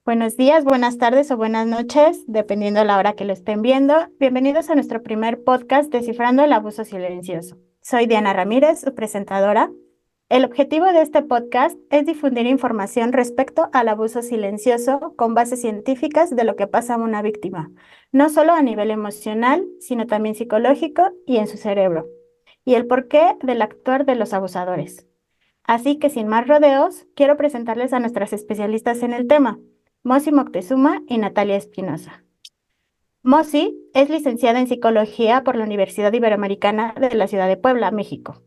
Buenos días, buenas tardes o buenas noches, dependiendo de la hora que lo estén viendo. Bienvenidos a nuestro primer podcast Descifrando el abuso silencioso. Soy Diana Ramírez, su presentadora. El objetivo de este podcast es difundir información respecto al abuso silencioso con bases científicas de lo que pasa a una víctima, no solo a nivel emocional, sino también psicológico y en su cerebro, y el porqué del actuar de los abusadores. Así que sin más rodeos, quiero presentarles a nuestras especialistas en el tema, Mosi Moctezuma y Natalia Espinosa. Mosi es licenciada en Psicología por la Universidad Iberoamericana de la Ciudad de Puebla, México.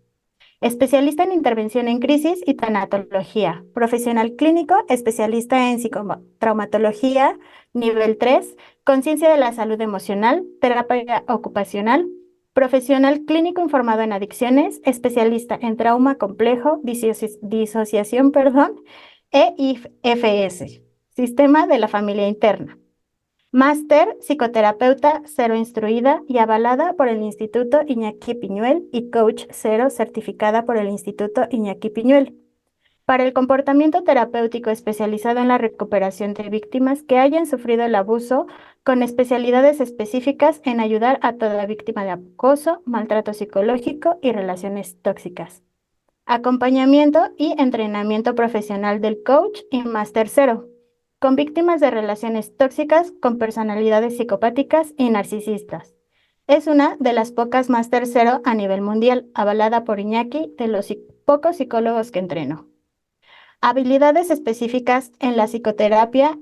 Especialista en intervención en crisis y tanatología. Profesional clínico, especialista en psicotraumatología, nivel 3, conciencia de la salud emocional, terapia ocupacional. Profesional clínico informado en adicciones, especialista en trauma complejo, disociación, e IFS, Sistema de la Familia Interna. Máster, psicoterapeuta cero instruida y avalada por el Instituto Iñaki Piñuel y Coach Cero certificada por el Instituto Iñaki Piñuel. Para el comportamiento terapéutico especializado en la recuperación de víctimas que hayan sufrido el abuso, con especialidades específicas en ayudar a toda víctima de acoso, maltrato psicológico y relaciones tóxicas. Acompañamiento y entrenamiento profesional del coach y Máster Cero, con víctimas de relaciones tóxicas con personalidades psicopáticas y narcisistas. Es una de las pocas Máster Cero a nivel mundial, avalada por Iñaki, de los pocos psicólogos que entreno. Habilidades específicas en la psicoterapia,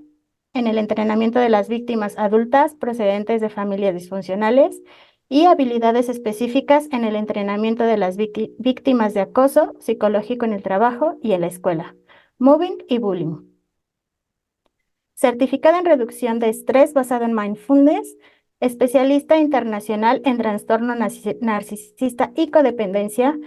en el entrenamiento de las víctimas adultas procedentes de familias disfuncionales y habilidades específicas en el entrenamiento de las víctimas de acoso psicológico en el trabajo y en la escuela, mobbing y bullying. Certificada en reducción de estrés basado en mindfulness, especialista internacional en trastorno narcisista y codependencia,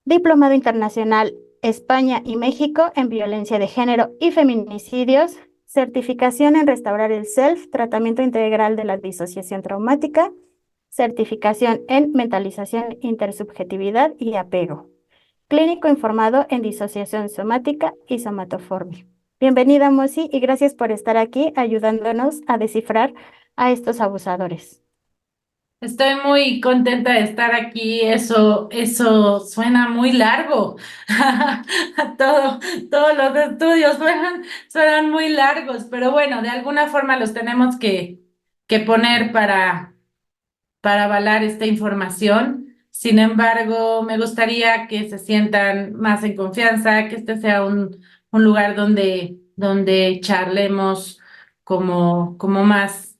diplomado internacional España y México en violencia de género y feminicidios, certificación en restaurar el self, tratamiento integral de la disociación traumática, certificación en mentalización, intersubjetividad y apego. Clínico informado en disociación somática y somatoformia. Bienvenida, Mosi, y gracias por estar aquí ayudándonos a descifrar a estos abusadores. Estoy muy contenta de estar aquí. Eso suena muy largo. Todo, todos los estudios suenan muy largos, pero bueno, de alguna forma los tenemos que poner para avalar esta información. Sin embargo, me gustaría que se sientan más en confianza, que este sea un lugar donde charlemos como más,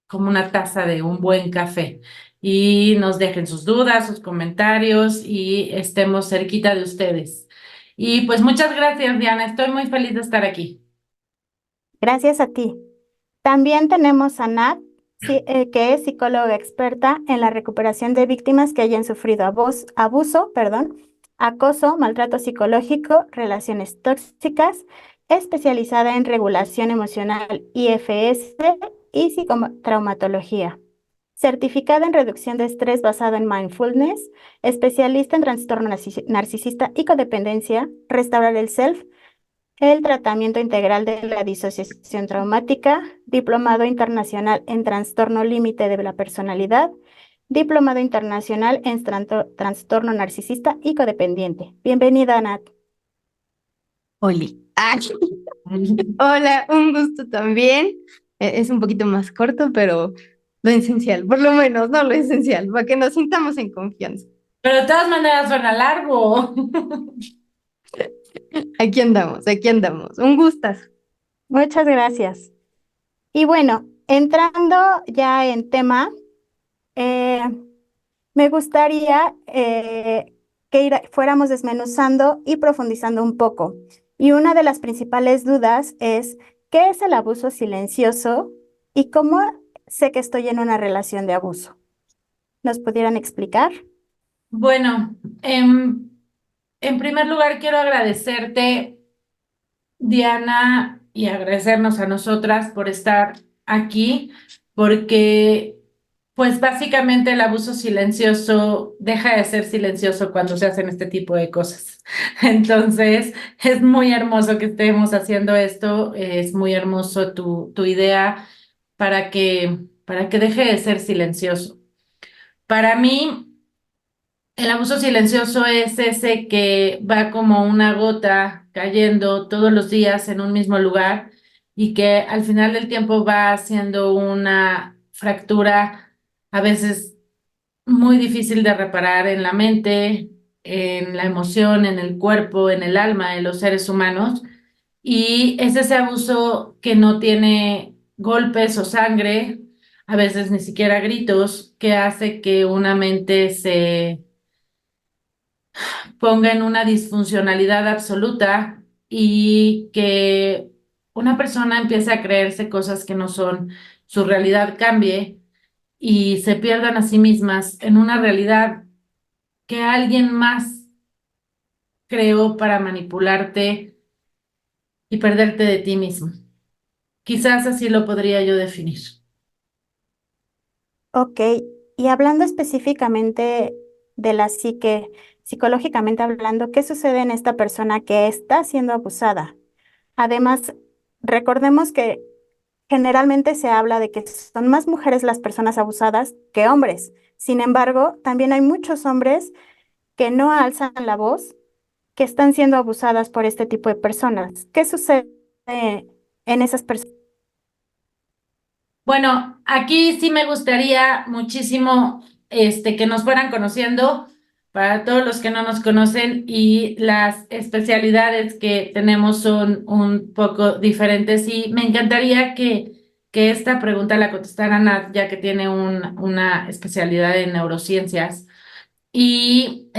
como una taza de un buen café. Y nos dejen sus dudas, sus comentarios y estemos cerquita de ustedes. Y pues muchas gracias, Diana. Estoy muy feliz de estar aquí. Gracias a ti. También tenemos a Nat, que es psicóloga experta en la recuperación de víctimas que hayan sufrido abuso, acoso, maltrato psicológico, relaciones tóxicas, especializada en regulación emocional IFS y psicotraumatología. Certificada en reducción de estrés basado en mindfulness, especialista en trastorno narcisista y codependencia, restaurar el self, el tratamiento integral de la disociación traumática, diplomado internacional en trastorno límite de la personalidad, diplomado internacional en trastorno narcisista y codependiente. Bienvenida, Nat. Oli. Hola, un gusto también. Es un poquito más corto, pero lo esencial, por lo menos, no lo esencial, para que nos sintamos en confianza. Pero de todas maneras suena largo. Aquí andamos, aquí andamos. Un gustazo. Muchas gracias. Y bueno, entrando ya en tema, eh, me gustaría que fuéramos desmenuzando y profundizando un poco. Y una de las principales dudas es, ¿qué es el abuso silencioso y cómo sé que estoy en una relación de abuso? ¿Nos pudieran explicar? Bueno, en primer lugar quiero agradecerte, Diana, y agradecernos a nosotras por estar aquí, porque Pues básicamente el abuso silencioso deja de ser silencioso cuando se hacen este tipo de cosas. Entonces, es muy hermoso que estemos haciendo esto, es muy hermoso tu idea para que deje de ser silencioso. Para mí, el abuso silencioso es ese que va como una gota cayendo todos los días en un mismo lugar y que al final del tiempo va haciendo una fractura a veces muy difícil de reparar en la mente, en la emoción, en el cuerpo, en el alma de los seres humanos. Y es ese abuso que no tiene golpes o sangre, a veces ni siquiera gritos, que hace que una mente se ponga en una disfuncionalidad absoluta y que una persona empiece a creerse cosas que no son, su realidad cambie y se pierdan a sí mismas en una realidad que alguien más creó para manipularte y perderte de ti mismo. Quizás así lo podría yo definir. Ok, y hablando específicamente de la psique, psicológicamente hablando, ¿qué sucede en esta persona que está siendo abusada? Además, recordemos que generalmente se habla de que son más mujeres las personas abusadas que hombres. Sin embargo, también hay muchos hombres que no alzan la voz, que están siendo abusadas por este tipo de personas. ¿Qué sucede en esas personas? Bueno, aquí sí me gustaría muchísimo que nos fueran conociendo para todos los que no nos conocen y las especialidades que tenemos son un poco diferentes y me encantaría que esta pregunta la contestara Nat, ya que tiene una especialidad en neurociencias. Y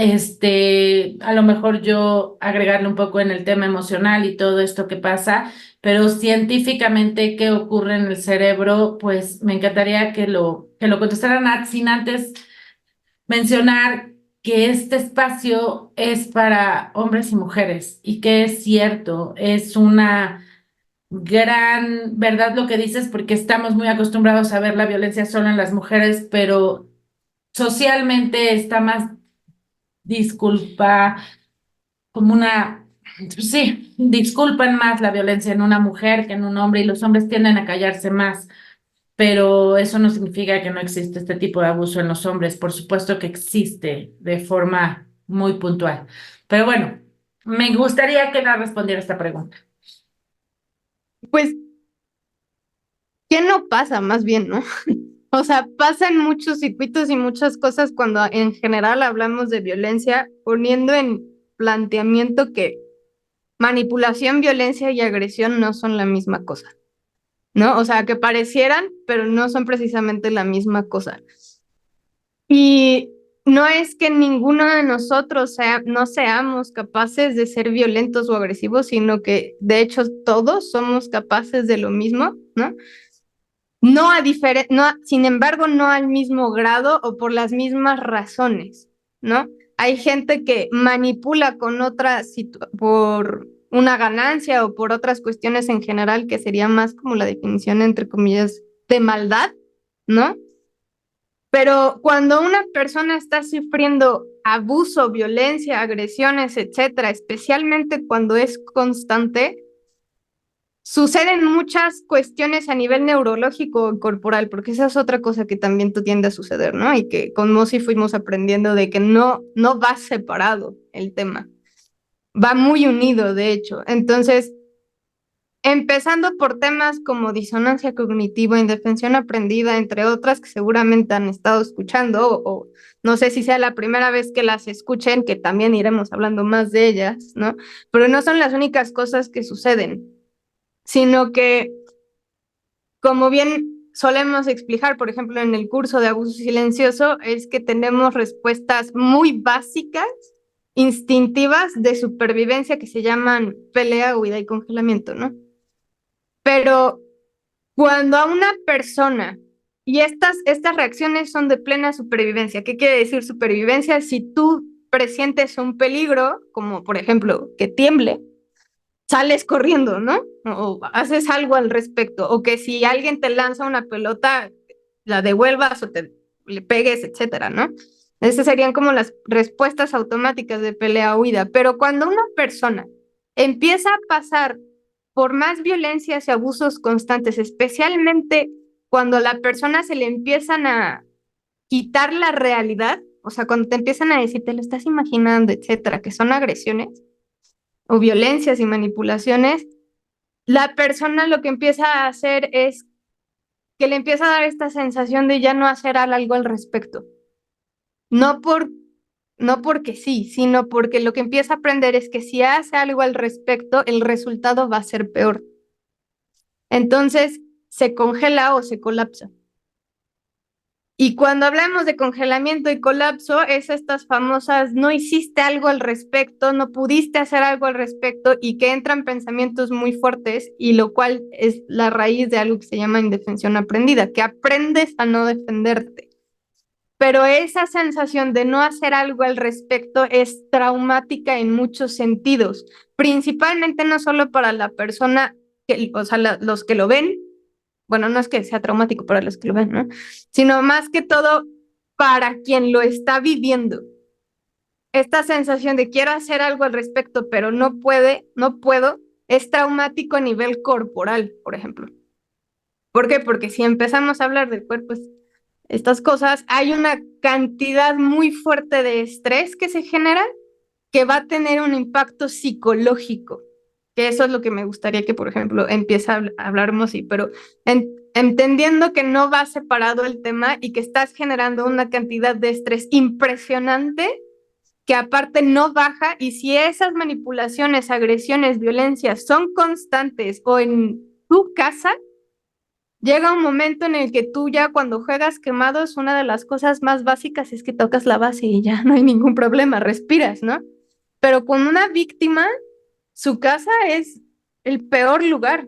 a lo mejor yo agregarle un poco en el tema emocional y todo esto que pasa, pero científicamente qué ocurre en el cerebro, pues me encantaría que lo contestaran sin antes mencionar que este espacio es para hombres y mujeres y que es cierto, es una gran verdad lo que dices porque estamos muy acostumbrados a ver la violencia solo en las mujeres, pero socialmente está más disculpa, como una, sí, disculpan más la violencia en una mujer que en un hombre y los hombres tienden a callarse más, pero eso no significa que no existe este tipo de abuso en los hombres, por supuesto que existe de forma muy puntual. Pero bueno, me gustaría que la respondiera esta pregunta. Pues, ¿qué no pasa más bien, no? O sea, pasan muchos circuitos y muchas cosas cuando en general hablamos de violencia, poniendo en planteamiento que manipulación, violencia y agresión no son la misma cosa, ¿no? O sea, que parecieran, pero no son precisamente la misma cosa. Y no es que ninguno de nosotros no seamos capaces de ser violentos o agresivos, sino que de hecho todos somos capaces de lo mismo, ¿no? Sin embargo, no al mismo grado o por las mismas razones, ¿no? Hay gente que manipula con por una ganancia o por otras cuestiones en general, que sería más como la definición, entre comillas, de maldad, ¿no? Pero cuando una persona está sufriendo abuso, violencia, agresiones, etcétera, especialmente cuando es constante, suceden muchas cuestiones a nivel neurológico y corporal, porque esa es otra cosa que también tiende a suceder, ¿no? Y que con Mosi fuimos aprendiendo de que no va separado el tema, va muy unido, de hecho. Entonces, empezando por temas como disonancia cognitiva, indefensión aprendida, entre otras que seguramente han estado escuchando, o no sé si sea la primera vez que las escuchen, que también iremos hablando más de ellas, ¿no? Pero no son las únicas cosas que suceden, sino que, como bien solemos explicar, por ejemplo, en el curso de abuso silencioso, es que tenemos respuestas muy básicas, instintivas de supervivencia que se llaman pelea, huida y congelamiento, ¿no? Pero cuando a una persona, y estas reacciones son de plena supervivencia, ¿qué quiere decir supervivencia? Si tú presientes un peligro, como por ejemplo que tiemble, sales corriendo, ¿no? O haces algo al respecto, o que si alguien te lanza una pelota, la devuelvas o te le pegues, etcétera, ¿no? Esas serían como las respuestas automáticas de pelea o huida. Pero cuando una persona empieza a pasar por más violencias y abusos constantes, especialmente cuando a la persona se le empiezan a quitar la realidad, o sea, cuando te empiezan a decir, te lo estás imaginando, etcétera, que son agresiones o violencias y manipulaciones, la persona lo que empieza a hacer es que le empieza a dar esta sensación de ya no hacer algo al respecto. No por, no porque sí, sino porque lo que empieza a aprender es que si hace algo al respecto, el resultado va a ser peor. Entonces, se congela o se colapsa. Y cuando hablamos de congelamiento y colapso, es estas famosas, no hiciste algo al respecto, no pudiste hacer algo al respecto y que entran pensamientos muy fuertes y lo cual es la raíz de algo que se llama indefensión aprendida, que aprendes a no defenderte. Pero esa sensación de no hacer algo al respecto es traumática en muchos sentidos, principalmente no solo para la persona, o sea, los que lo ven, bueno, no es que sea traumático para los que lo ven, ¿no? Sino más que todo para quien lo está viviendo. Esta sensación de quiero hacer algo al respecto, pero no puedo, es traumático a nivel corporal, por ejemplo. ¿Por qué? Porque si empezamos a hablar del cuerpo, estas cosas, hay una cantidad muy fuerte de estrés que se genera que va a tener un impacto psicológico, que eso es lo que me gustaría que, por ejemplo, empiece a hablar Mosi, pero entendiendo que no va separado el tema y que estás generando una cantidad de estrés impresionante que aparte no baja, y si esas manipulaciones, agresiones, violencias son constantes o en tu casa, llega un momento en el que tú ya cuando juegas quemados, una de las cosas más básicas es que tocas la base y ya no hay ningún problema, respiras, ¿no? Pero con una víctima, su casa es el peor lugar.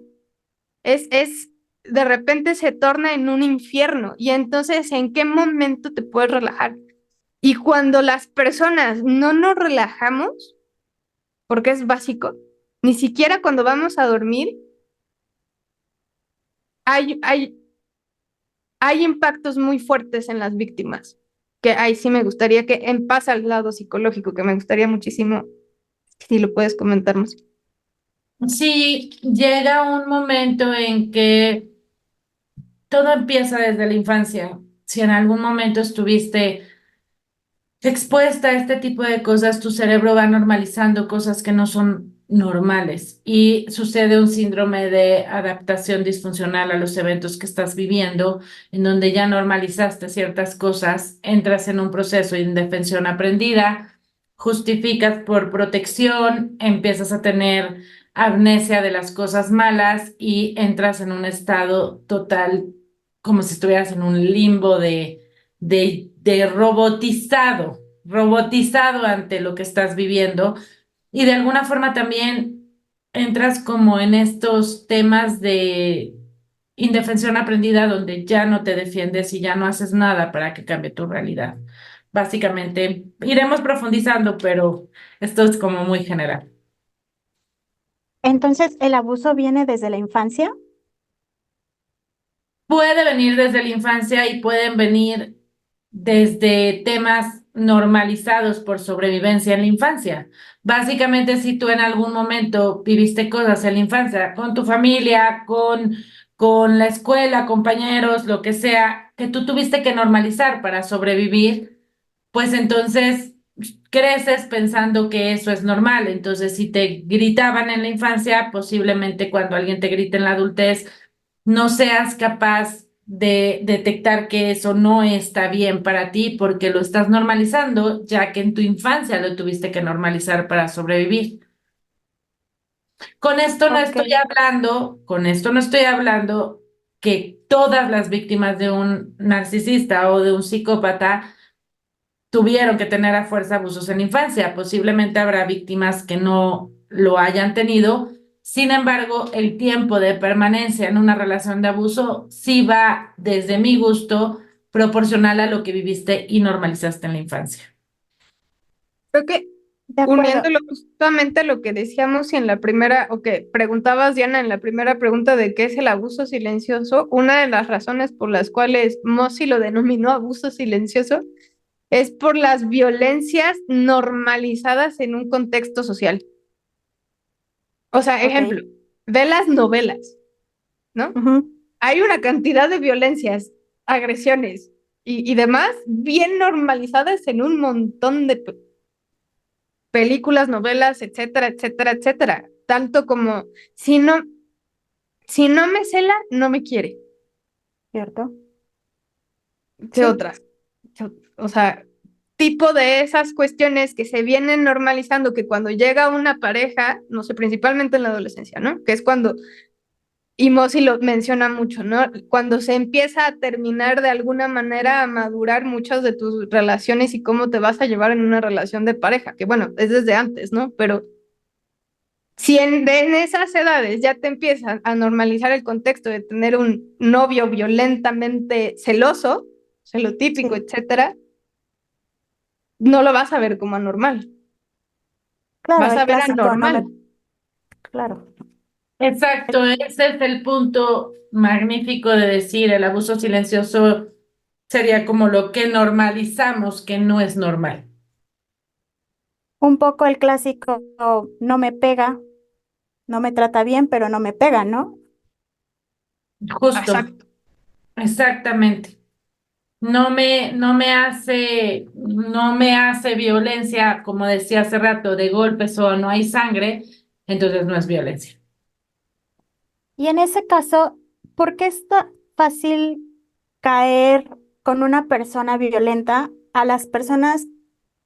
De repente se torna en un infierno. Y entonces, ¿en qué momento te puedes relajar? Y cuando las personas no nos relajamos, porque es básico, ni siquiera cuando vamos a dormir, hay, hay, hay impactos muy fuertes en las víctimas. Que ahí sí me gustaría que en paz al lado psicológico, que me gustaría muchísimo, si lo puedes comentarnos. Sí, llega un momento en que todo empieza desde la infancia. Si en algún momento estuviste expuesta a este tipo de cosas, tu cerebro va normalizando cosas que no son normales y sucede un síndrome de adaptación disfuncional a los eventos que estás viviendo, en donde ya normalizaste ciertas cosas, entras en un proceso de indefensión aprendida, justificas por protección, empiezas a tener amnesia de las cosas malas y entras en un estado total, como si estuvieras en un limbo de robotizado ante lo que estás viviendo. Y de alguna forma también entras como en estos temas de indefensión aprendida donde ya no te defiendes y ya no haces nada para que cambie tu realidad. Básicamente, iremos profundizando, pero esto es como muy general. Entonces, ¿el abuso viene desde la infancia? Puede venir desde la infancia y pueden venir desde temas normalizados por sobrevivencia en la infancia. Básicamente, si tú en algún momento viviste cosas en la infancia con tu familia, con la escuela, compañeros, lo que sea, que tú tuviste que normalizar para sobrevivir, pues entonces creces pensando que eso es normal. Entonces, si te gritaban en la infancia, posiblemente cuando alguien te grite en la adultez, no seas capaz de detectar que eso no está bien para ti porque lo estás normalizando, ya que en tu infancia lo tuviste que normalizar para sobrevivir. Ok. Con esto no estoy hablando que todas las víctimas de un narcisista o de un psicópata tuvieron que tener a fuerza abusos en la infancia. Posiblemente habrá víctimas que no lo hayan tenido. Sin embargo, el tiempo de permanencia en una relación de abuso sí va, desde mi gusto, proporcional a lo que viviste y normalizaste en la infancia. Creo que De acuerdo. uniéndolo justamente a lo que decíamos y en la primera, o que preguntabas, Diana, en la primera pregunta de qué es el abuso silencioso, una de las razones por las cuales Mossy lo denominó abuso silencioso es por las violencias normalizadas en un contexto social. O sea, Ok. ejemplo, ve las novelas, ¿no? Ujú. Hay una cantidad de violencias, agresiones y demás bien normalizadas en un montón de películas, novelas, etcétera, etcétera, etcétera. Tanto como si no, si no me cela, no me quiere. ¿Cierto? ¿Qué Sí, otras? O sea, tipo de esas cuestiones que se vienen normalizando, que cuando llega una pareja, no sé, principalmente en la adolescencia, ¿no? Que es cuando, y Mossy lo menciona mucho, ¿no? Cuando se empieza a terminar de alguna manera a madurar muchas de tus relaciones y cómo te vas a llevar en una relación de pareja, que bueno, es desde antes, ¿no? Pero si en esas edades ya te empiezan a normalizar el contexto de tener un novio violentamente celoso, celotípico, sí, etcétera, no lo vas a ver como anormal, claro, vas el a ver clásico, no anormal. me, claro. Exacto, ese es el punto magnífico de decir, el abuso silencioso sería como lo que normalizamos que no es normal. Un poco el clásico, no me pega, no me trata bien, pero no me pega, ¿no? Justo, Exacto. exactamente. No me hace violencia, como decía hace rato, de golpes o no hay sangre, entonces no es violencia. Y en ese caso, ¿por qué es tan fácil caer con una persona violenta a las personas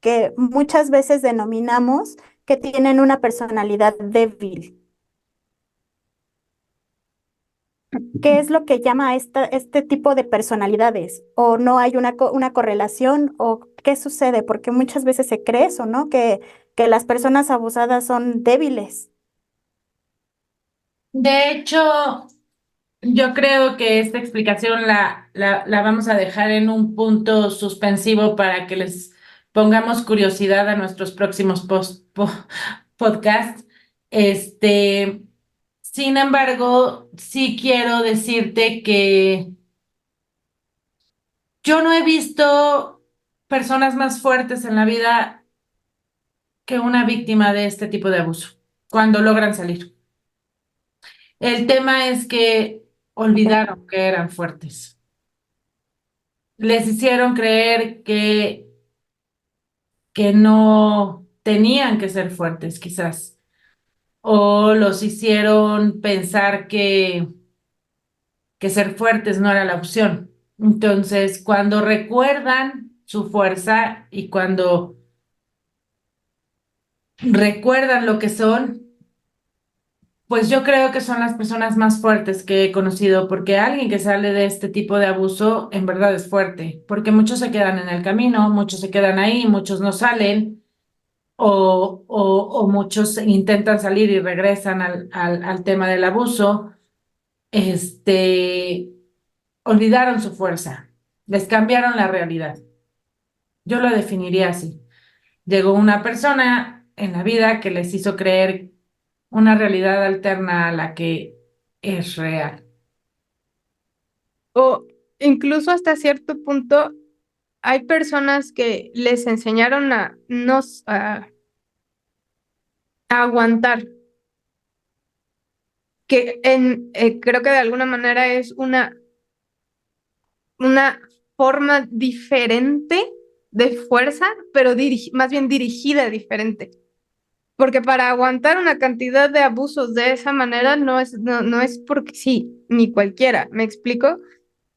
que muchas veces denominamos que tienen una personalidad débil? ¿Qué es lo que llama a este tipo de personalidades? ¿O no hay una correlación? ¿O qué sucede? Porque muchas veces se cree eso, ¿no? Que las personas abusadas son débiles. De hecho, yo creo que esta explicación la vamos a dejar en un punto suspensivo para que les pongamos curiosidad a nuestros próximos podcasts. Este, sin embargo, sí quiero decirte que yo no he visto personas más fuertes en la vida que una víctima de este tipo de abuso cuando logran salir. El tema es que Ok. olvidaron que eran fuertes. Les hicieron creer que no tenían que ser fuertes, quizás, o los hicieron pensar que ser fuertes no era la opción. Entonces, cuando recuerdan su fuerza y cuando recuerdan lo que son, pues yo creo que son las personas más fuertes que he conocido, porque alguien que sale de este tipo de abuso en verdad es fuerte, porque muchos se quedan en el camino, muchos se quedan ahí, muchos no salen. O muchos intentan salir y regresan al tema del abuso, olvidaron su fuerza, les cambiaron la realidad. Yo lo definiría así. Llegó una persona en la vida que les hizo creer una realidad alterna a la que es real. O incluso hasta cierto punto hay personas que les enseñaron a, a aguantar, que creo que de alguna manera es una forma diferente de fuerza, pero más bien dirigida diferente. Porque para aguantar una cantidad de abusos de esa manera no es porque sí, ni cualquiera, ¿me explico?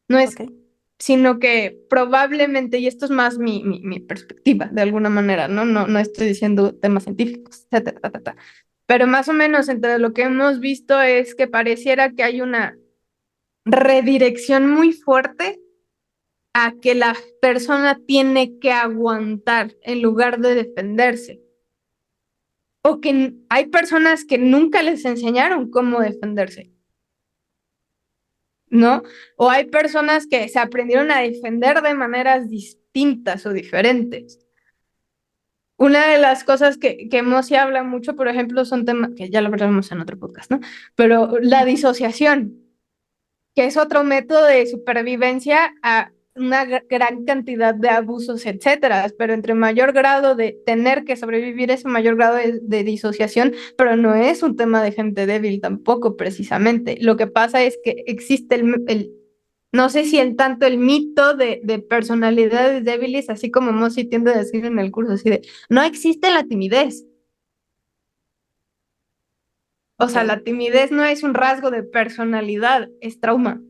No es, Ok. sino que probablemente, y esto es más mi perspectiva de alguna manera, ¿no? No estoy diciendo temas científicos, etcétera, pero más o menos entre lo que hemos visto es que pareciera que hay una redirección muy fuerte a que la persona tiene que aguantar en lugar de defenderse. O que hay personas que nunca les enseñaron cómo defenderse, ¿no? O hay personas que se aprendieron a defender de maneras distintas o diferentes. Una de las cosas que Mosi habla mucho, por ejemplo, son temas que ya lo hablamos en otro podcast, ¿no? Pero la disociación, que es otro método de supervivencia a una gran cantidad de abusos, etcétera. Pero entre mayor grado de tener que sobrevivir es mayor grado de disociación, pero no es un tema de gente débil tampoco, precisamente. Lo que pasa es que existe no sé si en tanto el mito de personalidades débiles, así como Mosi tiende a decir en el curso, así de, no existe la timidez. O sea, Ok. la timidez no es un rasgo de personalidad, es trauma.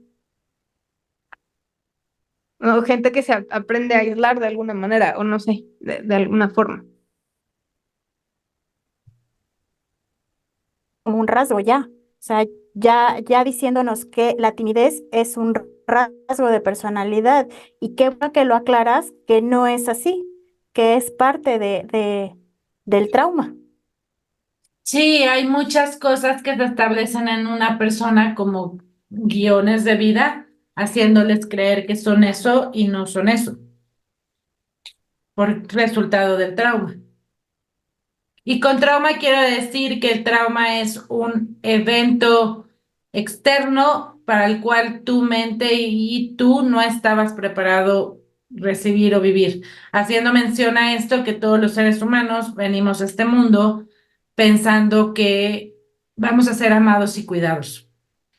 O gente que se aprende a aislar de alguna manera, o no sé, de alguna forma. Como un rasgo ya. O sea, ya diciéndonos que la timidez es un rasgo de personalidad y qué bueno que lo aclaras, que no es así, que es parte del trauma. Sí, hay muchas cosas que se establecen en una persona como guiones de vida, haciéndoles creer que son eso y no son eso, por resultado del trauma. Y con trauma quiero decir que el trauma es un evento externo para el cual tu mente y tú no estabas preparado recibir o vivir. Haciendo mención a esto que todos los seres humanos venimos a este mundo pensando que vamos a ser amados y cuidados.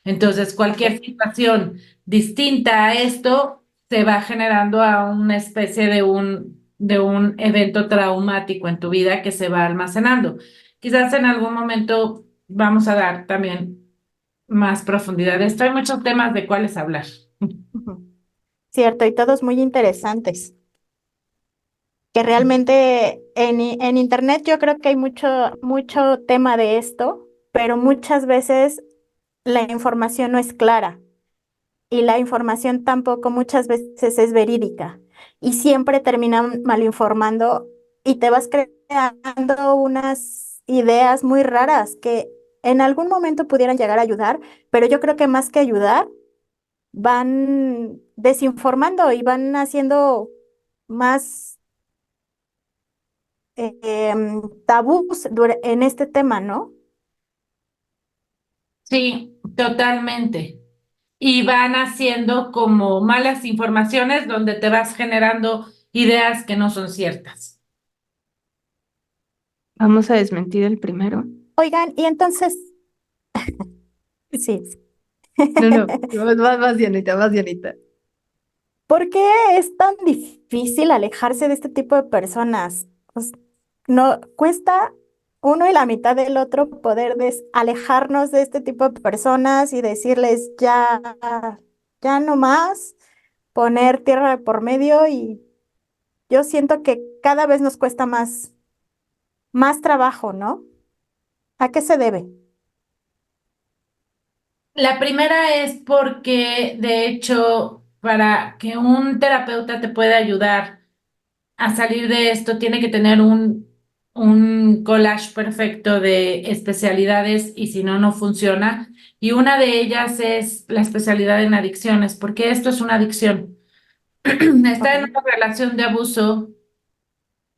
Entonces, cualquier Ok. situación distinta a esto se va generando a una especie de un evento traumático en tu vida que se va almacenando. Quizás en algún momento vamos a dar también más profundidad. Esto hay muchos temas de cuáles hablar. Ujú. Cierto, y todos muy interesantes. Que realmente en internet yo creo que hay mucho tema de esto, pero muchas veces la información no es clara y la información tampoco muchas veces es verídica y siempre terminan malinformando y te vas creando unas ideas muy raras que en algún momento pudieran llegar a ayudar, pero yo creo que más que ayudar, van desinformando y van haciendo más tabús en este tema, ¿no? Sí, totalmente. Y van haciendo como malas informaciones donde te vas generando ideas que no son ciertas. Vamos a desmentir el primero. Oigan, y entonces, sí, sí. No, no, vas, Dianita, vas, Dianita. ¿Por qué es tan difícil alejarse de este tipo de personas? Pues, no, cuesta uno y la mitad del otro poder alejarnos de este tipo de personas y decirles ya no más, poner tierra de por medio y yo siento que cada vez nos cuesta más trabajo, ¿no? ¿A qué se debe? La primera es porque, de hecho, para que un terapeuta te pueda ayudar a salir de esto, tiene que tener un collage perfecto de especialidades y si no, no funciona. Y una de ellas es la especialidad en adicciones, porque esto es una adicción. Está Ok, en una relación de abuso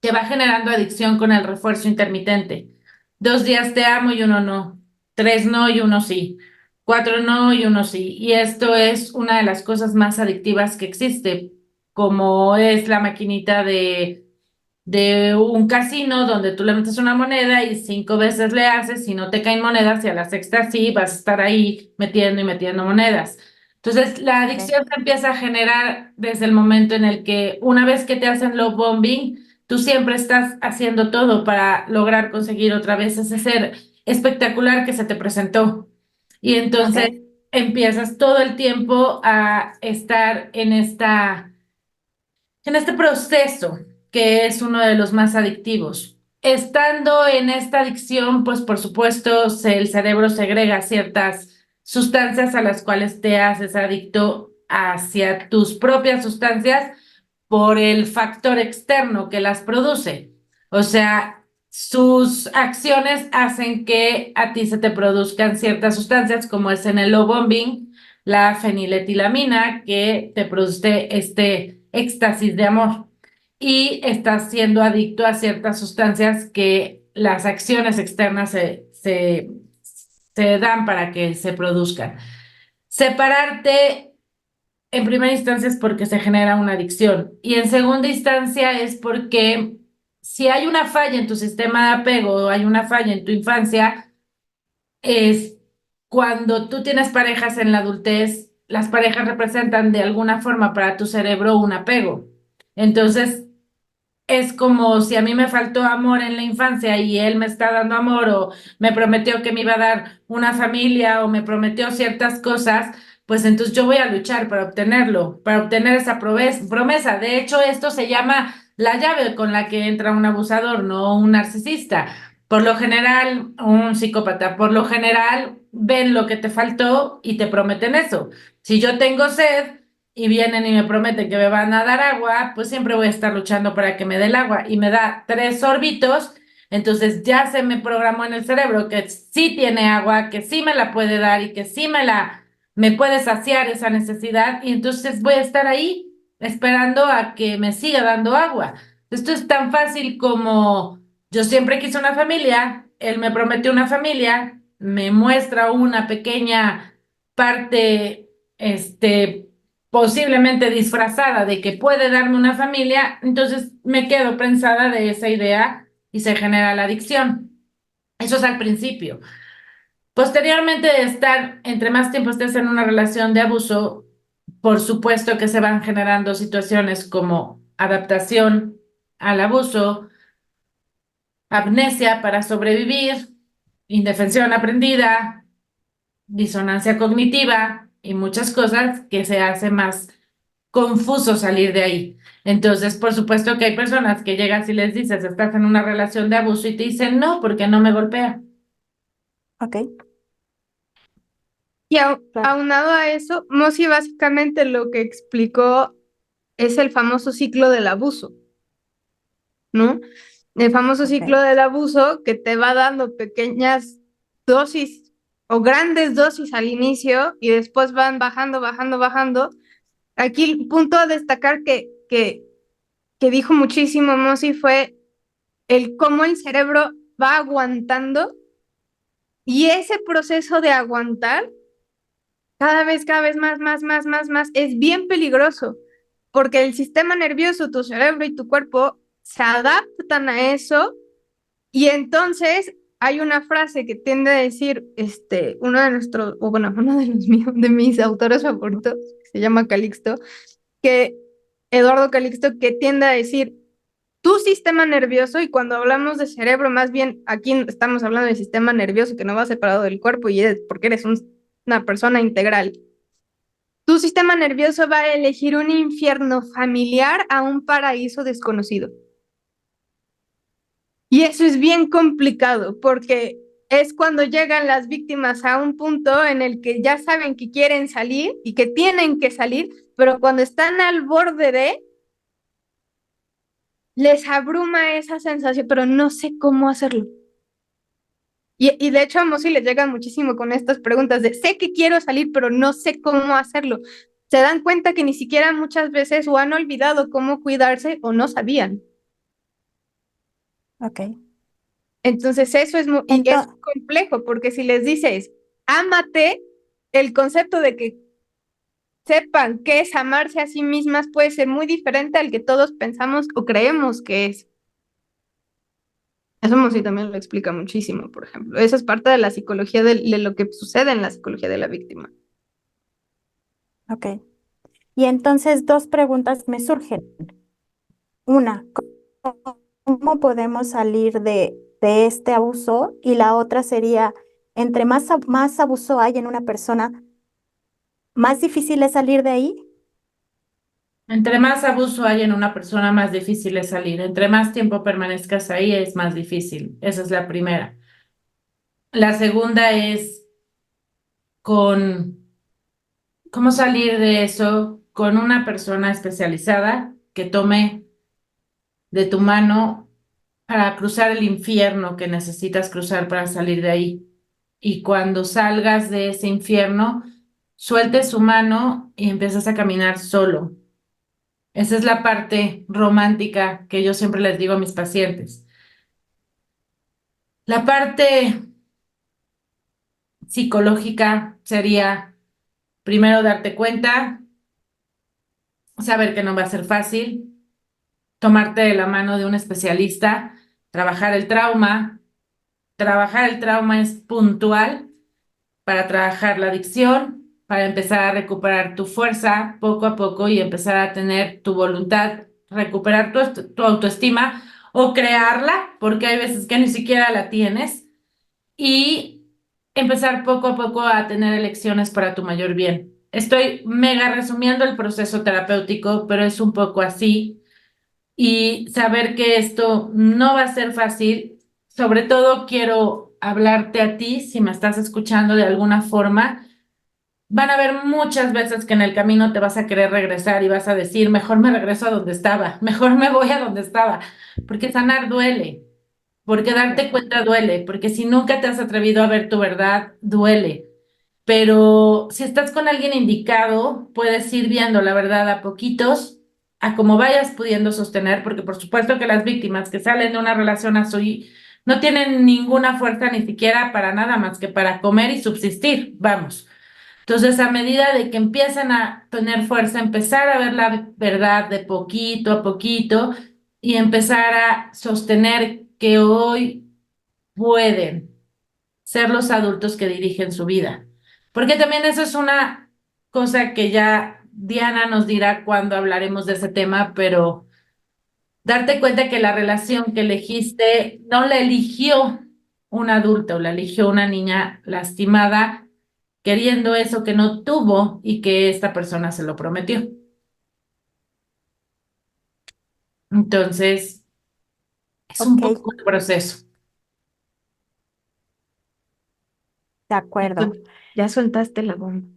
que va generando adicción con el refuerzo intermitente. 2 días te amo y uno no. 3 no y uno sí. 4 no y uno sí. Y esto es una de las cosas más adictivas que existe, como es la maquinita de un casino donde tú le metes una moneda y 5 veces le haces y no te caen monedas y a la sexta sí vas a estar ahí metiendo y metiendo monedas. Entonces, la ok, adicción se empieza a generar desde el momento en el que una vez que te hacen love bombing, tú siempre estás haciendo todo para lograr conseguir otra vez ese ser espectacular que se te presentó. Y entonces ok. empiezas todo el tiempo a estar en este proceso que es uno de los más adictivos. Estando en esta adicción, pues por supuesto el cerebro segrega ciertas sustancias a las cuales te haces adicto hacia tus propias sustancias por el factor externo que las produce. O sea, sus acciones hacen que a ti se te produzcan ciertas sustancias, como es en el low bombing, la feniletilamina, que te produce este éxtasis de amor. y estás siendo adicto a ciertas sustancias que las acciones externas se dan para que se produzcan. Separarte en primera instancia es porque se genera una adicción y en segunda instancia es porque si hay una falla en tu sistema de apego o hay una falla en tu infancia, es cuando tú tienes parejas en la adultez, las parejas representan de alguna forma para tu cerebro un apego. Entonces, es como si a mí me faltó amor en la infancia y él me está dando amor o me prometió que me iba a dar una familia o me prometió ciertas cosas, pues entonces yo voy a luchar para obtenerlo, para obtener esa promesa. De hecho, esto se llama la llave con la que entra un abusador, no un narcisista. Por lo general, un psicópata, por lo general ven lo que te faltó y te prometen eso. Si yo tengo sed y vienen y me prometen que me van a dar agua, pues siempre voy a estar luchando para que me dé el agua y me da 3 sorbitos, entonces ya se me programó en el cerebro que sí tiene agua, que sí me la puede dar y que sí me puede saciar esa necesidad y entonces voy a estar ahí esperando a que me siga dando agua. Esto es tan fácil como yo siempre quise una familia, él me prometió una familia, me muestra una pequeña parte, posiblemente disfrazada de que puede darme una familia, entonces me quedo prensada de esa idea y se genera la adicción. Eso es al principio. Posteriormente de estar, entre más tiempo estés en una relación de abuso, por supuesto que se van generando situaciones como adaptación al abuso, amnesia para sobrevivir, indefensión aprendida, disonancia cognitiva y muchas cosas que se hace más confuso salir de ahí. Entonces, por supuesto que hay personas que llegan y les dices, estás en una relación de abuso y te dicen, no, porque no me golpea. Ok, Y claro. aunado a eso, Mosi básicamente lo que explicó es el famoso ciclo del abuso, ¿no? El famoso ciclo Ok. del abuso que te va dando pequeñas dosis o grandes dosis al inicio y después van bajando, bajando, bajando. Aquí el punto a destacar que dijo muchísimo Mosi fue el cómo el cerebro va aguantando y ese proceso de aguantar cada vez más, más, más, más, más, es bien peligroso, porque el sistema nervioso, tu cerebro y tu cuerpo se adaptan a eso y entonces hay una frase que tiende a decir, uno de nuestros, o bueno, uno de los míos, de mis autores favoritos, que se llama Calixto, que Eduardo Calixto, que tiende a decir, tu sistema nervioso, y cuando hablamos de cerebro, más bien aquí estamos hablando del sistema nervioso que no va separado del cuerpo y es porque eres una persona integral. Tu sistema nervioso va a elegir un infierno familiar a un paraíso desconocido. Y eso es bien complicado porque es cuando llegan las víctimas a un punto en el que ya saben que quieren salir y que tienen que salir, pero cuando están al borde de, les abruma esa sensación, pero no sé cómo hacerlo. Y de hecho a Mosi le llegan muchísimo con estas preguntas de, sé que quiero salir, pero no sé cómo hacerlo. Se dan cuenta que ni siquiera muchas veces o han olvidado cómo cuidarse o no sabían. Ok. Entonces eso y es Entonces, complejo porque si les dices, ámate, el concepto de que sepan qué es amarse a sí mismas puede ser muy diferente al que todos pensamos o creemos que es. Eso Mosi también lo explica muchísimo, por ejemplo. Eso es parte de la psicología de lo que sucede en la psicología de la víctima. ok. Y entonces dos preguntas me surgen. Una, ¿cómo podemos salir de este abuso? Y la otra sería, entre más abuso hay en una persona, más difícil es salir de ahí. Entre más abuso hay en una persona, más difícil es salir. Entre más tiempo permanezcas ahí, es más difícil. Esa es la primera. La segunda es con cómo salir de eso con una persona especializada que tome de tu mano para cruzar el infierno que necesitas cruzar para salir de ahí. Y cuando salgas de ese infierno, sueltes su mano y empiezas a caminar solo. Esa es la parte romántica que yo siempre les digo a mis pacientes. La parte psicológica sería primero darte cuenta, saber que no va a ser fácil, tomarte de la mano de un especialista, trabajar el trauma. Trabajar el trauma es puntual para trabajar la adicción, para empezar a recuperar tu fuerza poco a poco y empezar a tener tu voluntad, recuperar tu autoestima o crearla, porque hay veces que ni siquiera la tienes, y empezar poco a poco a tener elecciones para tu mayor bien. Estoy mega resumiendo el proceso terapéutico, pero es un poco así y saber que esto no va a ser fácil. Sobre todo quiero hablarte a ti, si me estás escuchando de alguna forma. Van a haber muchas veces que en el camino te vas a querer regresar y vas a decir, mejor me regreso a donde estaba, mejor me voy a donde estaba, porque sanar duele, porque darte cuenta duele, porque si nunca te has atrevido a ver tu verdad, duele. Pero si estás con alguien indicado, puedes ir viendo la verdad a poquitos, a como vayas pudiendo sostener, porque por supuesto que las víctimas que salen de una relación así no tienen ninguna fuerza ni siquiera para nada más que para comer y subsistir, vamos. Entonces, a medida de que empiezan a tener fuerza, empezar a ver la verdad de poquito a poquito y empezar a sostener que hoy pueden ser los adultos que dirigen su vida. Porque también eso es una cosa que ya Diana nos dirá cuando hablaremos de ese tema, pero darte cuenta que la relación que elegiste no la eligió un adulto, la eligió una niña lastimada, queriendo eso que no tuvo y que esta persona se lo prometió. Entonces, es un Ok, poco un proceso. de Ya, acuerdo. ya soltaste la bomba.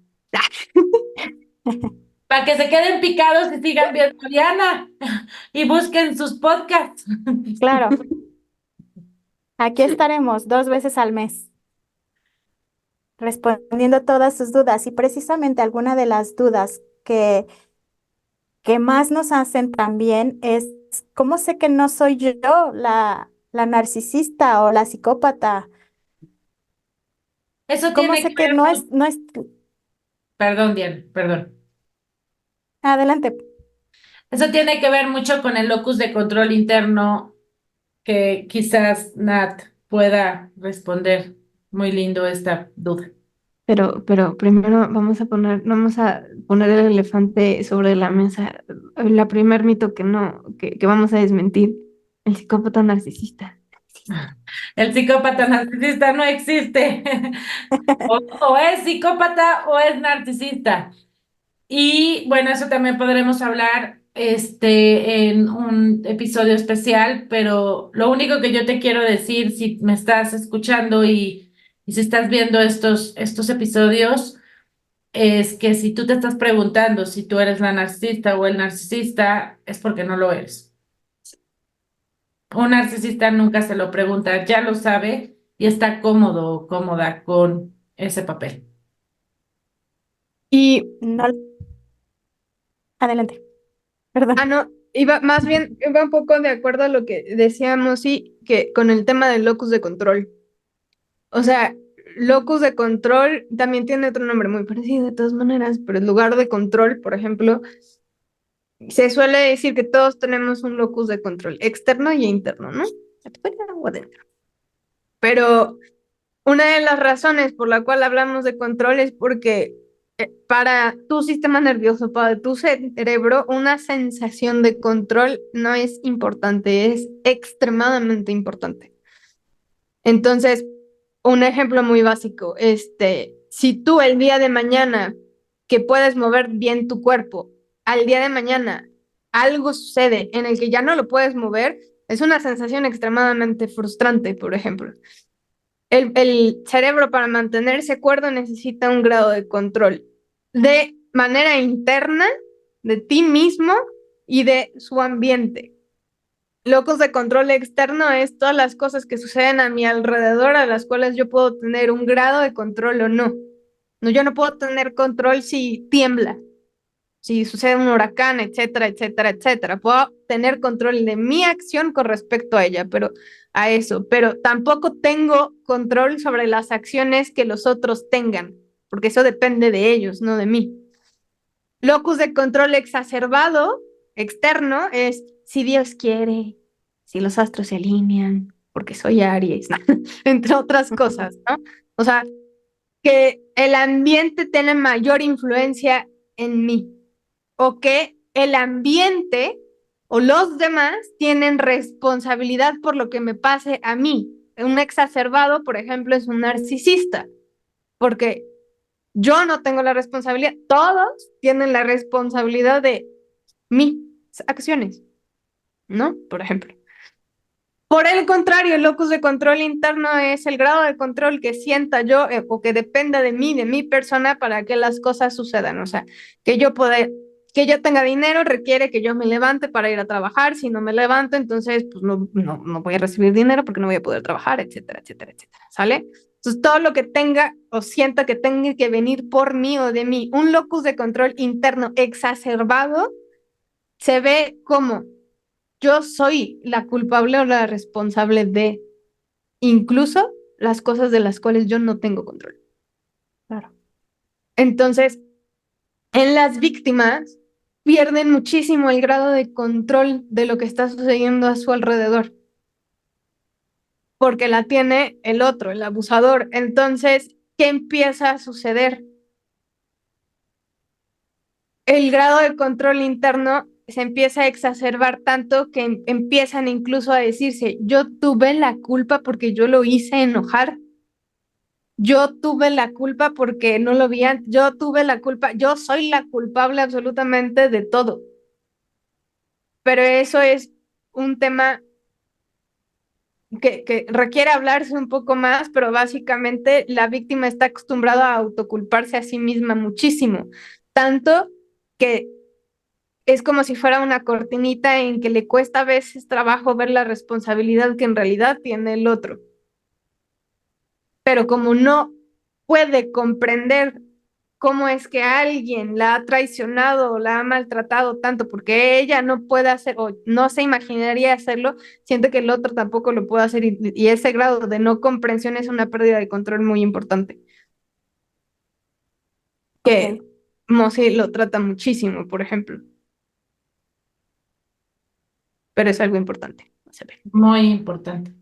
Para que se queden picados y sigan viendo a Diana y busquen sus podcasts. Claro, aquí estaremos 2 veces al mes respondiendo todas sus dudas y precisamente alguna de las dudas que más nos hacen también es, ¿cómo sé que no soy yo la narcisista o la psicópata? Eso ¿Cómo tiene que sé que ver, no es, perdón, Diana, perdón. adelante? Eso tiene que ver mucho con el locus de control interno que quizás Nat pueda responder. Muy lindo esta duda. Pero primero vamos a poner el elefante sobre la mesa. La primer mito que no, que vamos a desmentir, el psicópata narcisista. El psicópata narcisista no existe. O es psicópata o es narcisista. Y bueno, eso también podremos hablar en un episodio especial, pero lo único que yo te quiero decir, si me estás escuchando y si estás viendo estos episodios, es que si tú te estás preguntando si tú eres la narcisista o el narcisista, es porque no lo eres. Un narcisista nunca se lo pregunta, ya lo sabe y está cómodo o cómoda con ese papel. Y, No, adelante, perdón. no, iba más bien, iba un poco de acuerdo a lo que decíamos, sí, que con el tema del locus de control. O sea, locus de control también tiene otro nombre muy parecido de todas maneras, pero en lugar de control, por ejemplo, se suele decir que todos tenemos un locus de control externo y interno, ¿no? Afuera o adentro. Pero una de las razones por la cual hablamos de control es porque para tu sistema nervioso, para tu cerebro, una sensación de control no es importante, es extremadamente importante. Entonces, un ejemplo muy básico, si tú el día de mañana que puedes mover bien tu cuerpo, al día de mañana algo sucede en el que ya no lo puedes mover, es una sensación extremadamente frustrante, por ejemplo. El cerebro para mantenerse cuerdo necesita un grado de control de manera interna de ti mismo y de su ambiente. Locus de control externo es todas las cosas que suceden a mi alrededor a las cuales yo puedo tener un grado de control o no. No, yo no puedo tener control si tiembla. si sucede un huracán, etcétera, etcétera, etcétera. Puedo tener control de mi acción con respecto a ella, pero tampoco tengo control sobre las acciones que los otros tengan, porque eso depende de ellos, no de mí. Locus de control exacerbado, externo, es si Dios quiere, si los astros se alinean, porque soy Aries, entre otras cosas, ¿no? O sea, que el ambiente tiene mayor influencia en mí, o que el ambiente o los demás tienen responsabilidad por lo que me pase a mí. Un exacerbado, por ejemplo, es un narcisista, porque yo no tengo la responsabilidad, todos tienen la responsabilidad de mis acciones, ¿no? Por ejemplo. Por el contrario, el locus de control interno es el grado de control que sienta yo o que dependa de mí, de mi persona, para que las cosas sucedan. O sea, que yo tenga dinero requiere que yo me levante para ir a trabajar. Si no me levanto, entonces pues no voy a recibir dinero porque no voy a poder trabajar, etcétera, etcétera, etcétera. ¿Sale? Entonces, todo lo que tenga o sienta que tenga que venir por mí o de mí, un locus de control interno exacerbado, se ve como yo soy la culpable o la responsable de incluso las cosas de las cuales yo no tengo control. Claro. Entonces, en las víctimas pierden muchísimo el grado de control de lo que está sucediendo a su alrededor, porque la tiene el otro, el abusador. Entonces, ¿qué empieza a suceder? El grado de control interno se empieza a exacerbar tanto que empiezan incluso a decirse, yo tuve la culpa porque yo lo hice enojar, yo tuve la culpa porque no lo vi antes, yo tuve la culpa, yo soy la culpable absolutamente de todo. Pero eso es un tema que requiere hablarse un poco más, pero básicamente la víctima está acostumbrada a autoculparse a sí misma muchísimo, tanto que es como si fuera una cortinita en que le cuesta a veces trabajo ver la responsabilidad que en realidad tiene el otro. Pero como no puede comprender cómo es que alguien la ha traicionado o la ha maltratado tanto porque ella no puede hacer o no se imaginaría hacerlo, siente que el otro tampoco lo puede hacer y ese grado de no comprensión es una pérdida de control muy importante. Que Ok. Mosi lo trata muchísimo, por ejemplo, pero es algo importante. Se ve. Muy importante.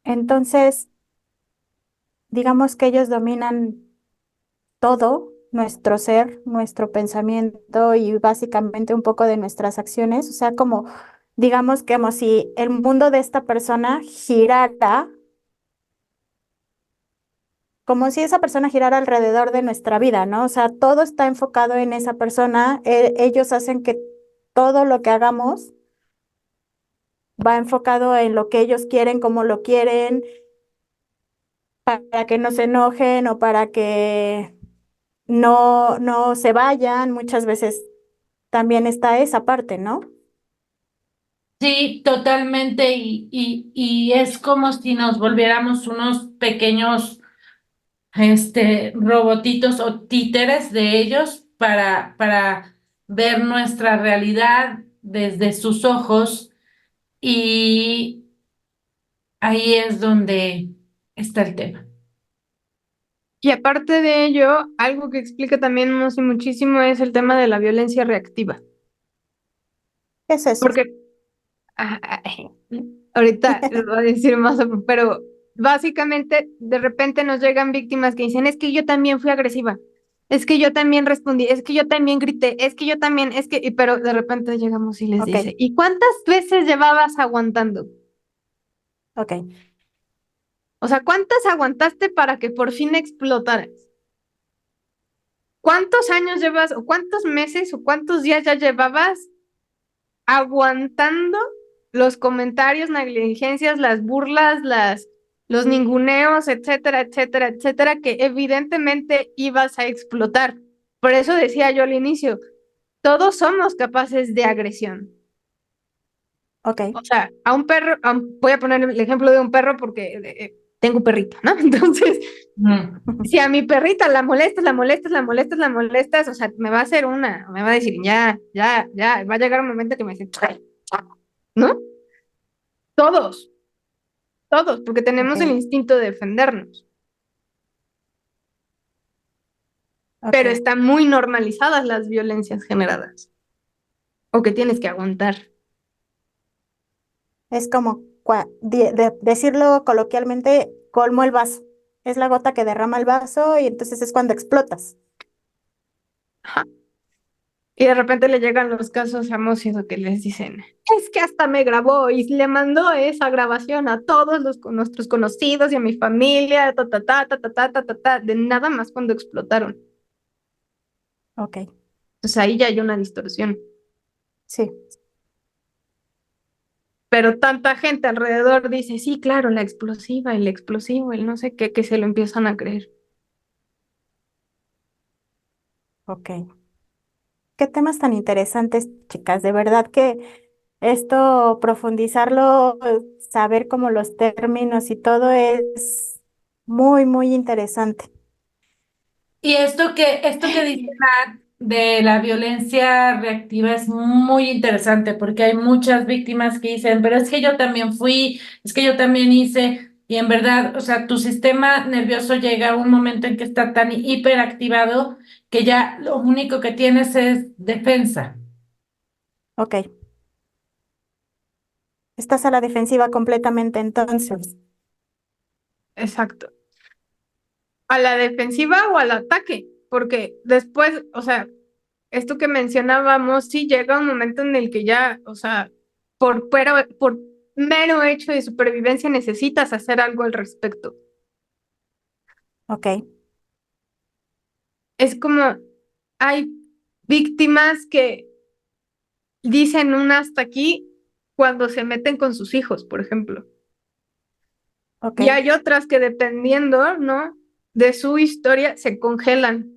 Entonces, digamos que ellos dominan todo, nuestro ser, nuestro pensamiento y básicamente un poco de nuestras acciones. O sea, como, digamos, como si el mundo de esta persona girara, como si esa persona girara alrededor de nuestra vida, ¿no? O sea, todo está enfocado en esa persona. Ellos hacen que todo lo que hagamos va enfocado en lo que ellos quieren, cómo lo quieren, para que no se enojen o para que no se vayan. Muchas veces también está esa parte, ¿no? Sí, totalmente. Y es como si nos volviéramos unos pequeños robotitos o títeres de ellos para ver nuestra realidad desde sus ojos y ahí es donde está el tema. Y aparte de ello, algo que explica también Mosi muchísimo es el tema de la violencia reactiva. ¿Qué es eso? Porque ahorita les voy a decir más, pero básicamente de repente nos llegan víctimas que dicen, es que yo también fui agresiva, es que yo también respondí, es que yo también grité, es que yo también, pero de repente llegamos y les Ok, dice, ¿y cuántas veces llevabas aguantando? ok. O sea, ¿cuántas aguantaste para que por fin explotaras? ¿Cuántos años llevas, o cuántos meses, o cuántos días ya llevabas aguantando los comentarios, negligencias, las burlas, los ninguneos, etcétera, etcétera, etcétera, que evidentemente ibas a explotar? Por eso decía yo al inicio, todos somos capaces de agresión. Ok, O sea, a un perro, voy a poner el ejemplo de un perro porque tengo perrito, ¿no? Entonces, Mm. si a mi perrita la molestas, o sea, me va a hacer me va a decir, ya, va a llegar un momento que me dice, ¿no? Todos, todos, porque tenemos el Ok, instinto de defendernos, pero ok. están muy normalizadas las violencias generadas, o que tienes que aguantar. Es como decirlo coloquialmente, colmo el vaso. Es la gota que derrama el vaso y entonces es cuando explotas. Ajá. Y de repente le llegan los casos famosos que les dicen, es que hasta me grabó y le mandó esa grabación a todos nuestros conocidos y a mi familia, de nada más cuando explotaron. Ok, Entonces ahí ya hay una distorsión. sí, Pero tanta gente alrededor dice, sí, claro, la explosiva, el explosivo, el no sé qué, que se lo empiezan a creer. ok. Qué temas tan interesantes, chicas. De verdad que esto, profundizarlo, saber como los términos y todo es muy, muy interesante. Y esto que dice Nat de la violencia reactiva es muy interesante porque hay muchas víctimas que dicen, pero es que yo también fui, es que yo también hice, y en verdad, o sea, tu sistema nervioso llega a un momento en que está tan hiperactivado que ya lo único que tienes es defensa. Ok, estás a la defensiva completamente entonces. Exacto. A la defensiva o al ataque, porque después, o sea, esto que mencionábamos, sí llega un momento en el que ya, o sea, por mero hecho de supervivencia necesitas hacer algo al respecto. Ok, Es como, hay víctimas que dicen un hasta aquí cuando se meten con sus hijos, por ejemplo. ok, Y hay otras que dependiendo, ¿no? De su historia se congelan.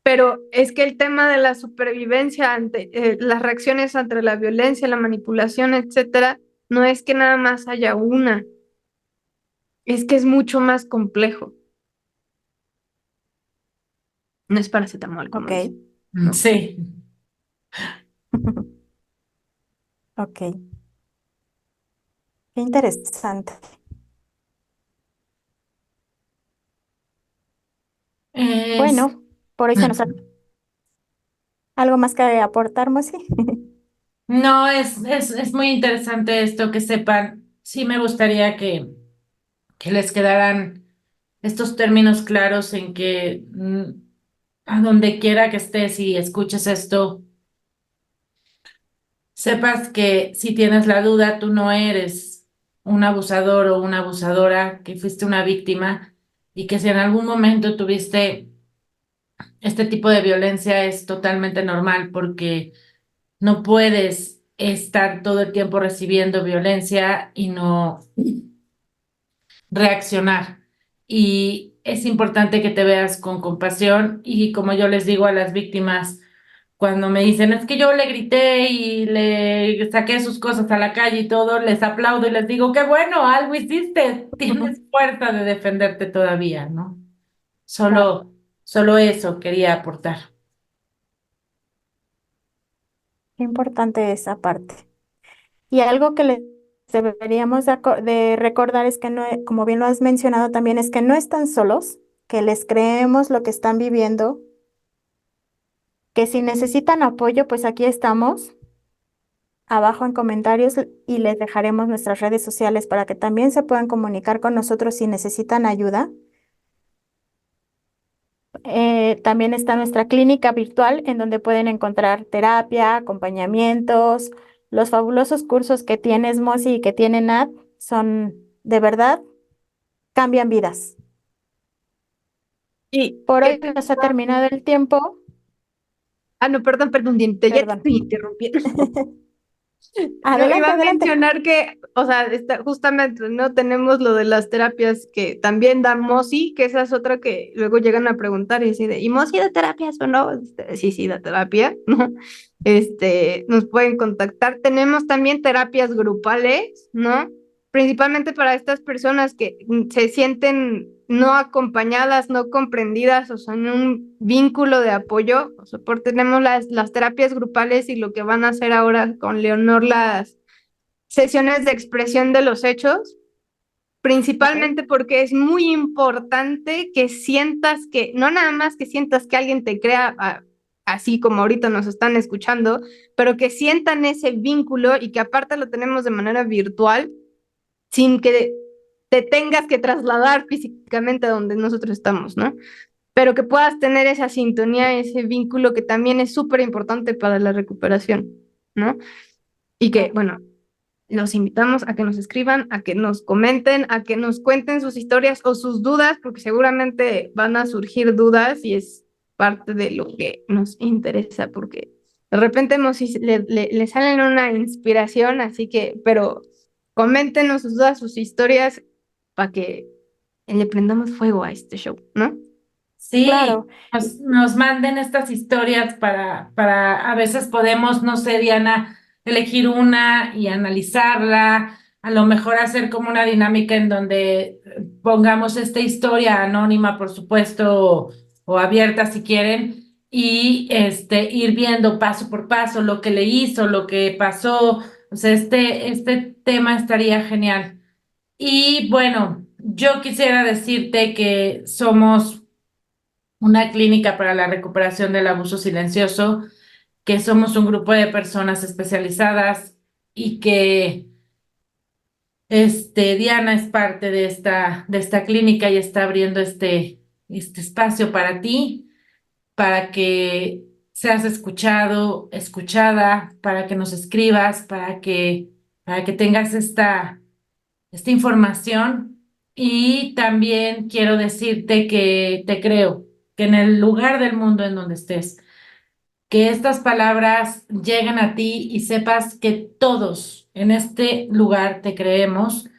Pero es que el tema de la supervivencia ante las reacciones ante la violencia, la manipulación, etcétera, no es que nada más haya una, es que es mucho más complejo. No es paracetamol, como ok, dicen, ¿no? Sí. ok. Qué interesante. Es, Bueno, por hoy se nos ha algo más que aportar, Mosi. no, es muy interesante esto que sepan. Sí me gustaría que les quedaran estos términos claros en que a donde quiera que estés y escuches esto, sepas que si tienes la duda, tú no eres un abusador o una abusadora, que fuiste una víctima y que si en algún momento tuviste este tipo de violencia es totalmente normal porque no puedes estar todo el tiempo recibiendo violencia y no reaccionar. Y es importante que te veas con compasión y como yo les digo a las víctimas, cuando me dicen, es que yo le grité y le saqué sus cosas a la calle y todo, les aplaudo y les digo, qué bueno, algo hiciste, tienes fuerza de defenderte todavía, ¿no? Claro, Solo eso quería aportar. qué importante esa parte. Y algo que les deberíamos de recordar es que no, como bien lo has mencionado también, es que no están solos, que les creemos lo que están viviendo, que si necesitan apoyo, pues aquí estamos, abajo en comentarios y les dejaremos nuestras redes sociales para que también se puedan comunicar con nosotros si necesitan ayuda. También está nuestra clínica virtual en donde pueden encontrar terapia, acompañamientos. Los fabulosos cursos que tienes, Mosi, y que tiene Nat son de verdad, cambian vidas. Y Por que hoy nos ha terminado el tiempo. no, perdón, Dianita, ya te Perdón. estoy interrumpiendo. No, iba Adelante, a adelante. mencionar que, o sea, justamente, ¿no? Tenemos lo de las terapias que también da Mosi, que esa es otra que luego llegan a preguntar y decir, ¿y Mosi da terapias o no? Sí, sí, da terapia, ¿no? Nos pueden contactar. Tenemos también terapias grupales, ¿no? principalmente para estas personas que se sienten no acompañadas, no comprendidas o son un vínculo de apoyo o soporte. Tenemos las terapias grupales y lo que van a hacer ahora con Leonor, las sesiones de expresión de los hechos, principalmente porque es muy importante que sientas que, no nada más que sientas que alguien te crea así como ahorita nos están escuchando, pero que sientan ese vínculo y que aparte lo tenemos de manera virtual, sin que te tengas que trasladar físicamente a donde nosotros estamos, ¿no? Pero que puedas tener esa sintonía, ese vínculo que también es súper importante para la recuperación, ¿no? Y que, bueno, los invitamos a que nos escriban, a que nos comenten, a que nos cuenten sus historias o sus dudas, porque seguramente van a surgir dudas y es parte de lo que nos interesa, porque de repente le salen una inspiración, así que, pero coméntenos sus dudas, sus historias, para que le prendamos fuego a este show, ¿no? Sí, Claro. nos manden estas historias para, a veces podemos, no sé, Diana, elegir una y analizarla, a lo mejor hacer como una dinámica en donde pongamos esta historia anónima, por supuesto, o abierta si quieren, y ir viendo paso por paso lo que le hizo, lo que pasó. O sea, este tema estaría genial. Y bueno, yo quisiera decirte que somos una clínica para la recuperación del abuso silencioso, que somos un grupo de personas especializadas y que Diana es parte de esta clínica y está abriendo este espacio para ti, para que seas escuchado, escuchada, para que nos escribas, para que tengas esta información. Y también quiero decirte que te creo, que en el lugar del mundo en donde estés, que estas palabras lleguen a ti y sepas que todos en este lugar te creemos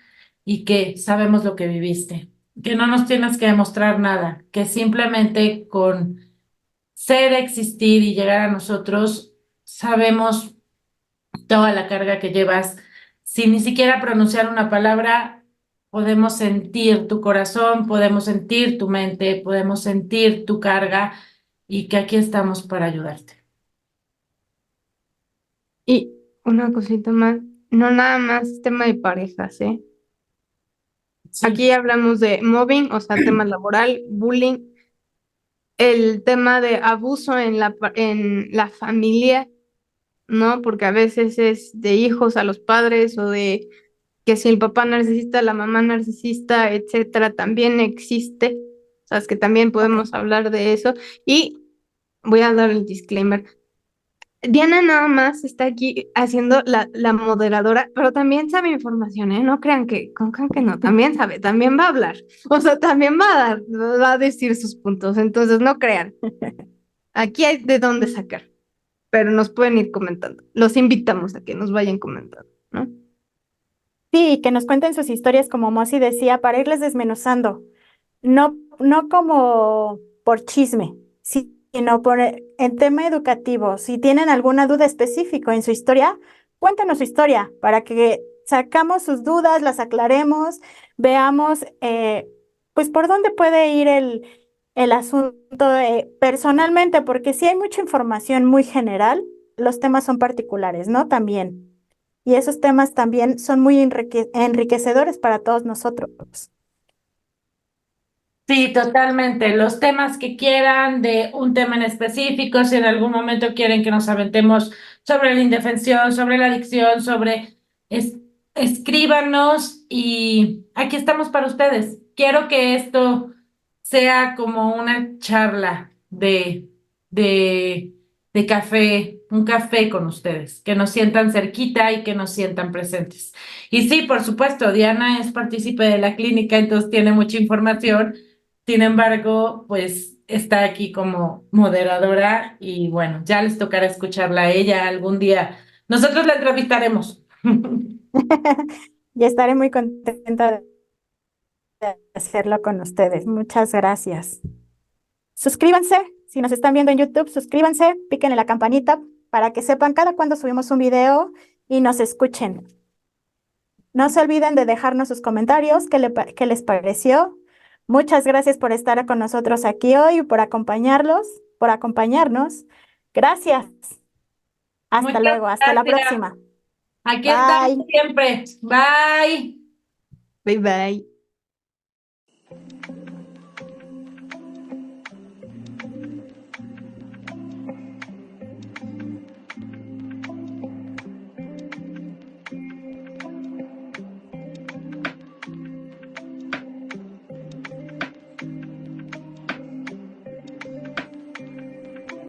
y que sabemos lo que viviste, que no nos tienes que demostrar nada, que simplemente con ser, existir y llegar a nosotros, sabemos toda la carga que llevas. Sin ni siquiera pronunciar una palabra, podemos sentir tu corazón, podemos sentir tu mente, podemos sentir tu carga y que aquí estamos para ayudarte. Y una cosita más, no nada más tema de parejas, ¿eh? Sí, Aquí hablamos de mobbing, o sea, tema laboral, bullying, el tema de abuso en en la familia, ¿no? Porque a veces es de hijos a los padres o de que si el papá narcisista, la mamá narcisista, etcétera, también existe. O sea, es que también Ok. podemos hablar de eso. Y voy a dar el disclaimer. Diana nada más está aquí haciendo la moderadora, pero también sabe información, ¿eh? No crean que no, también sabe, también va a hablar, o sea, también va a decir sus puntos, entonces no crean, aquí hay de dónde sacar, pero nos pueden ir comentando, los invitamos a que nos vayan comentando, ¿no? Sí, que nos cuenten sus historias, como Mosi decía, para irles desmenuzando. No como por chisme, sino en tema educativo. Si tienen alguna duda específica en su historia, cuéntenos su historia para que sacamos sus dudas, las aclaremos, veamos pues por dónde puede ir el asunto personalmente, porque si hay mucha información muy general, los temas son particulares, ¿no? También. Y esos temas también son muy enriquecedores para todos nosotros. sí, totalmente. Los temas que quieran de un tema en específico, si en algún momento quieren que nos aventemos sobre la indefensión, sobre la adicción, es- escríbanos y aquí estamos para ustedes. Quiero que esto sea como una charla de, de café, un café con ustedes, que nos sientan cerquita y que nos sientan presentes. Y sí, por supuesto, Diana es partícipe de la clínica, entonces tiene mucha información. Sin embargo, pues está aquí como moderadora y bueno, ya les tocará escucharla a ella algún día. Nosotros la entrevistaremos. Y estaré muy contenta de hacerlo con ustedes. Muchas gracias. Suscríbanse, si nos están viendo en YouTube, suscríbanse, piquen en la campanita para que sepan cada cuando subimos un video y nos escuchen. No se olviden de dejarnos sus comentarios, qué les pareció. Muchas gracias por estar con nosotros aquí hoy y por acompañarnos. Gracias. Hasta Muchas luego, hasta la gracias. próxima. Aquí estamos Bye. siempre. Bye. Bye bye.